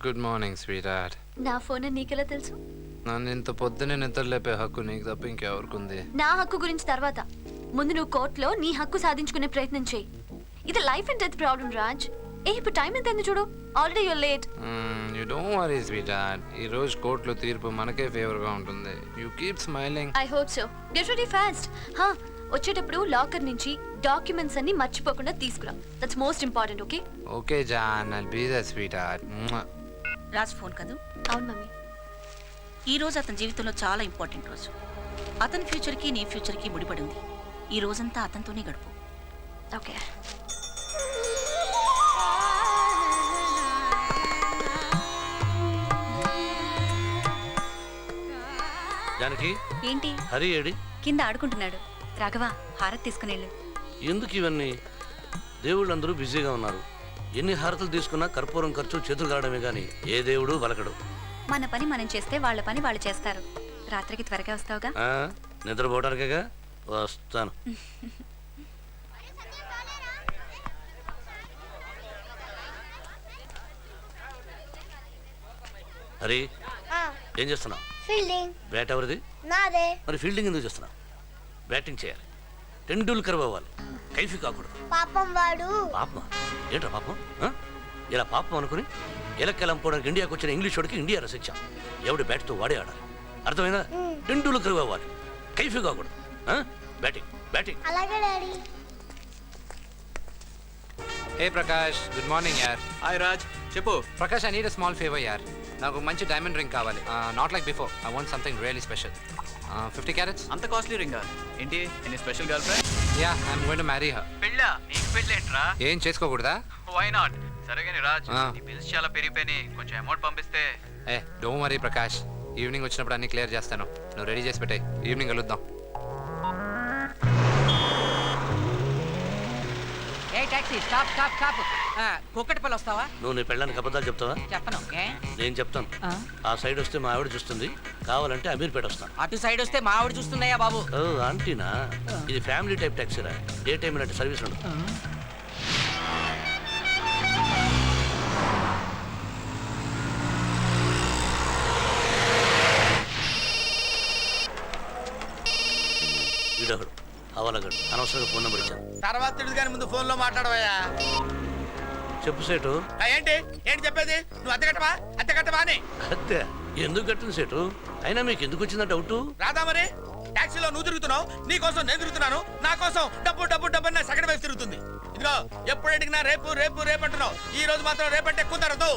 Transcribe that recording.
Good morning sweet heart. నా phone నీకెలా తెలుసు? నన్ను ఇంత పొద్దునే నిద్ర లేపే హక్కు నీకు తప్ప ఇంకెవరికుంది? నా హక్కు గురించి తర్వాత. ముందు నువ్వు కోర్టులో నీ హక్కు సాధించుకునే ప్రయత్నం చేయి. ఇది life and death problem Raj. ఇప్పుడు టైం ఎంత అయింది చూడు. Already you're late. You don't worry sweetheart. ఈ రోజు కోర్టులో తీర్పు మనకే ఫేవర్ గా ఉంటుంది. You keep smiling. I hope so. Get ready fast. వచ్చేటప్పుడు లాకర్ నుంచి డాక్యుమెంట్స్ అన్ని మర్చిపోకుండా తీసుకురా. That's most important. Okay okay John, I'll be the sweetheart. Raj phone కదూ? అవును మమ్మీ. ఈ రోజు అతని జీవితంలో చాలా ఇంపార్టెంట్ రోజు. అతని ఫ్యూచర్కి నీ ఫ్యూచర్కి ముడిపడి ఉంది. ఈ రోజంతా అతనితోనే గడుపు. ఓకే. జానకి, ఏంటి? హరి ఏడి? కింద ఆడుకుంటున్నాడు. రాఘవ, హారతి తీసుకునేళ్ళు. ఎందుకు ఇవన్నీ? దేవుళ్ళందరూ బిజీగా ఉన్నారు. ఎన్ని హారతులు తీసుకున్నా కర్పూరం ఖర్చు చేతులు కావడమే గాని ఏ దేవుడు బలకడు. మన పని మనం చేస్తే వాళ్ళ పని వాళ్ళు చేస్తారు. రాత్రికి త్వరగా వస్తావుగా? నిద్రపోవడానికేగా వస్తాను. హరి, ఏం చేస్తున్నావు? ఫీల్డింగ్. బ్యాట్ ఎవరిది? నాదే. మరి ఫీల్డింగ్ ఎందుకు చేస్తున్నావు? బ్యాటింగ్ చేయాలి. టెండూల్కర్ అవ్వాలి. కైఫీ కాకూడదు. పాపం వాడు. పాపం ఏంట్రా పాపం? ఇలా పాపం అనుకుని ఎలక్కెలంపోవడానికి ఇండియాకి వచ్చిన ఇంగ్లీష్ వాడికి ఇండియా రసించాం. ఎవడి బ్యాట్తో వాడే ఆడాలి. అర్థమైనా? టెండూల్కర్ అవ్వాలి. కైఫీ కాకూడదు. Batting batting. అలాగే డాడీ. హే ప్రకాష్, గుడ్ మార్నింగ్ యార్. హాయ్ రాజ్, చెప్పు. Prakash, I need a small favour యార్. నాకు మంచి డైమండ్ రింగ్ కావాలి. Not like before. I want something really special. 50 carats. అంత కాస్ట్లీ రింగా ఏంటి? Any special girl friend? Yeah, I'm going to marry her. పెళ్ళా? నీకు పెళ్ళేంట్రా? ఏం చేసుకోకూడదా? Why not? సరే కానీ రాజ్, ఆ. నీ బిల్స్ చాలా పెరిగిపోయినాయి. కొంచెం అమౌంట్ పంపిస్తే. Don't worry Prakash. ఈవినింగ్ వచ్చినప్పుడు అన్ని క్లియర్ చేస్తాను. నువ్వు రెడీ చేసి పెట్టే. ఈవినింగ్ కలుద్దాం. ఏ taxi, stop stop stop. Kukatpally వస్తావా? నువ్వు నీ పెళ్ళానికి అబద్ధాలు చెప్తావా? చెప్పను. నేను చెప్తాను. ఆ సైడ్ వస్తే మా ఆవిడ చూస్తుంది. కావాలంటే అమీర్పేట వస్తాను. అటు సైడ్ వస్తే మా ఆవిడ చూస్తున్నాయా బాబు? ఓ ఆంటీనా? ఇది ఫ్యామిలీ టైప్ ట్యాక్సీరా. ఏ టైం ఇలాంటి సర్వీస్ ఉండదు. వీడొకడు అవలగడు. అనవసరంగా ఫోన్ నెంబర్ ఇచ్చాను. తర్వాత తెలుసు కానీ ముందు ఫోన్ లో మాట్లాడవయ్యా. చెప్పు సేటు. ఏంటి ఏంటి చెప్పేది? నువ్వు అద్దె కట్టవా అని. అద్దె ఎందుకు కట్టింది సేటు? అయినా మీకు ఎందుకు వచ్చిందా డౌట్? రాదా మరి? టాక్సీలో నువ్వు తిరుగుతున్నావు, నీ కోసం నేను తిరుగుతున్నాను. నా కోసం డబ్బు డబ్బు డబ్బు నా సెకండ్ వైపు తిరుగుతుంది. ఇదిగో ఎప్పుడు అడిగినా రేపు రేపు రేపు అంటున్నావు. ఈ రోజు మాత్రం రేపంటే కుదరదు.